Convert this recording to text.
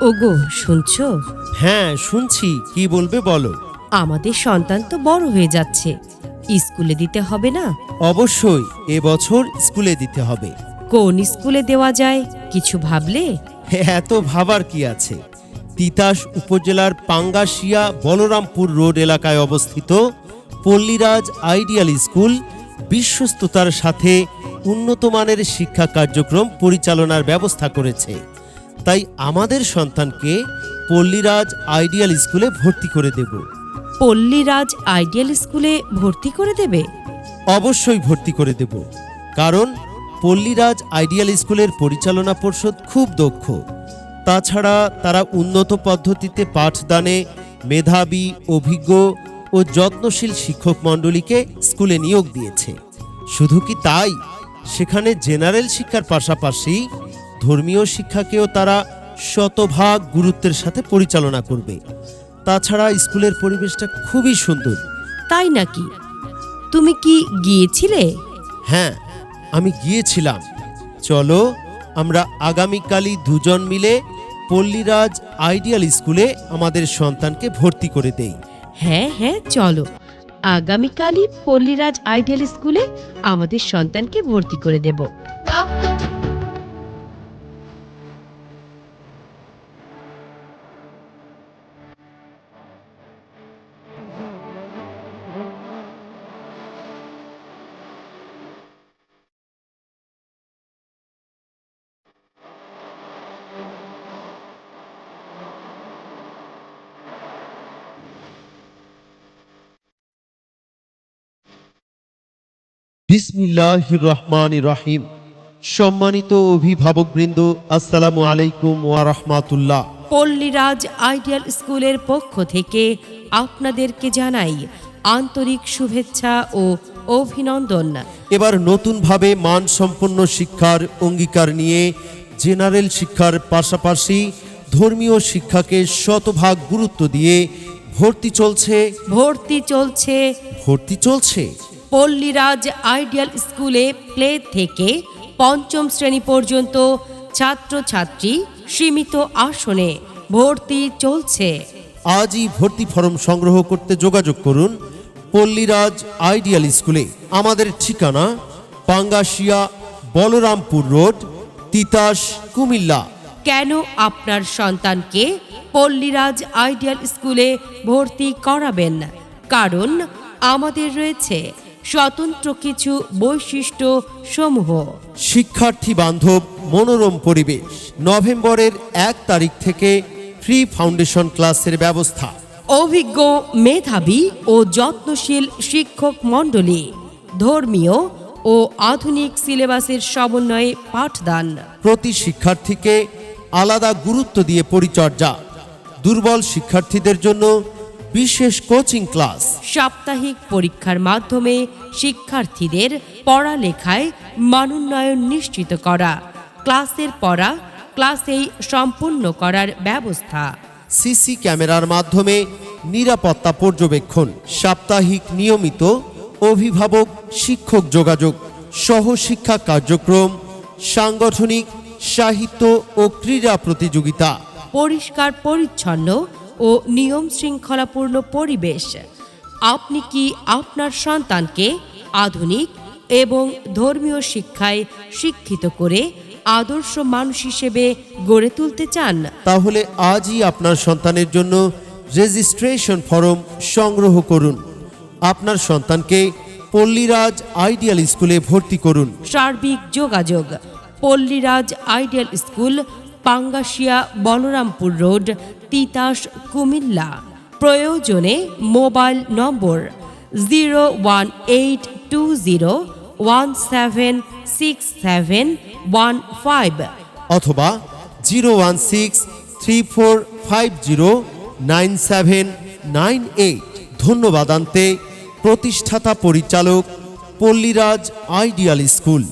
ওগো, শুনছো? হ্যাঁ শুনছি, কি বলবে বলো। আমাদের সন্তান তো বড় হয়ে যাচ্ছে, স্কুলে দিতে হবে না? অবশ্যই এবছর স্কুলে দিতে হবে। কোন স্কুলে দেওয়া যায় কিছু ভাবলে? এত ভাবার কি আছে? তিতাস উপজেলার পাঙ্গাশিয়া বলরামপুর রোড এলাকায় অবস্থিত পল্লীরাজ আইডিয়াল স্কুল বিশ্বস্ততার সাথে উন্নত মানের শিক্ষা কার্যক্রম পরিচালনার ব্যবস্থা করেছে। তাই আমাদের সন্তানকে পল্লীরাজ আইডিয়াল স্কুলে ভর্তি করে দেব। পল্লীরাজ আইডিয়াল স্কুলে ভর্তি করে দেবে? অবশ্যই ভর্তি করে দেব, কারণ পল্লীরাজ আইডিয়াল স্কুলের পরিচালনা পর্ষদ খুব দক্ষ। তাছাড়া তারা উন্নত পদ্ধতিতে পাঠদানে মেধাবী, অভিজ্ঞ ও যত্নশীল শিক্ষক মণ্ডলীকে স্কুলে নিয়োগ দিয়েছে। শুধু কি তাই, সেখানে জেনারেল শিক্ষার পাশাপাশি ধর্মীয় শিক্ষাকেও তারা শতভাগ গুরুত্বের সাথে পরিচালনা করবে। তাছাড়া স্কুলের পরিবেশটা খুবই সুন্দর। তাই নাকি? তুমি কি গিয়েছিলে? হ্যাঁ, আমি গিয়েছিলাম। চলো আমরা আগামীকালই দুজন মিলে পল্লীরাজ আইডিয়াল স্কুলে আমাদের সন্তানকে ভর্তি করে দেই। হ্যাঁ হ্যাঁ, চলো আগামীকালই পল্লীরাজ আইডিয়াল স্কুলে আমাদের সন্তানকে ভর্তি করে দেব। বিসমিল্লাহির রহমানির রহিম। সম্মানিত অভিভাবকবৃন্দ, আসসালামু আলাইকুম ওয়া রাহমাতুল্লাহ। পল্লীরাজ আইডিয়াল স্কুলের পক্ষ থেকে আপনাদেরকে জানাই আন্তরিক শুভেচ্ছা ও অভিনন্দন। এবার নতুনভাবে মানসম্পন্ন শিক্ষার অঙ্গীকার নিয়ে জেনারেল শিক্ষার পাশাপাশি ধর্মীয় শিক্ষাকে শতভাগ গুরুত্ব দিয়ে ভর্তি চলছে পল্লীরাজ আইডিয়াল স্কুলে প্লে থেকে পঞ্চম শ্রেণী পর্যন্ত ছাত্রছাত্রী সীমিত আসনে ভর্তি চলছে। আজই ভর্তি ফরম সংগ্রহ করতে যোগাযোগ করুন পল্লীরাজ আইডিয়াল স্কুলে। আমাদের ঠিকানা পাঙ্গাশিয়া বলরামপুর রোড, তিতাস, কুমিল্লা। কেন আপনার সন্তানকে পল্লীরাজ আইডিয়াল স্কুলে ভর্তি করাবেন? কারণ আমাদের রয়েছে স্বতন্ত্র কিছু বৈশিষ্ট্য সমূহ। শিক্ষার্থী বান্ধব মনোরম পরিবেশ। নভেম্বরের 1 তারিখ থেকে ফ্রি ফাউন্ডেশন ক্লাসের ব্যবস্থা। অভিজ্ঞ, মেধাবী ও যত্নশীল শিক্ষক মণ্ডলী। ধর্মীয় ও আধুনিক সিলেবাসের সমন্বয়ে পাঠদান। প্রতি শিক্ষার্থীকে আলাদা গুরুত্ব দিয়ে পরিচর্যা। দুর্বল শিক্ষার্থীদের জন্য বিশেষ কোচিং ক্লাস। সাপ্তাহিক পরীক্ষার মাধ্যমে শিক্ষার্থীদের পড়ালেখায় মানোন্নয়ন নিশ্চিত করা। ক্লাসের পড়া ক্লাসেই সম্পূর্ণ করার ব্যবস্থা। সিসি ক্যামেরার মাধ্যমে নিরাপত্তা পর্যবেক্ষণ। সাপ্তাহিক নিয়মিত অভিভাবক শিক্ষক যোগাযোগ। সহশিক্ষা কার্যক্রম, সাংগঠনিক, সাহিত্য ও ক্রীড়া প্রতিযোগিতা। পরিষ্কার পরিচ্ছন্ন ও নিয়ম শৃঙ্খলাপূর্ণ পরিবেশ। আপনি কি আপনার সন্তানকে আধুনিক এবং ধর্মীয় শিক্ষায় শিক্ষিত করে আদর্শ মানুষ হিসেবে গড়ে তুলতে চান? তাহলে আজই আপনার সন্তানের জন্য রেজিস্ট্রেশন ফরম সংগ্রহ করুন। আপনার সন্তানকে পল্লীরাজ আইডিয়াল স্কুলে ভর্তি করুন। সার্বিক যোগাযোগ Palliraj ideal school, Pangashia Balrampur road, Titas, Comilla. প্রয়োজনে মোবাইল নম্বর 01820176715 অথবা 01634509798। ধন্যবাদ আনতে প্রতিষ্ঠাতা পরিচালক পল্লীরাজ আইডিয়াল স্কুল।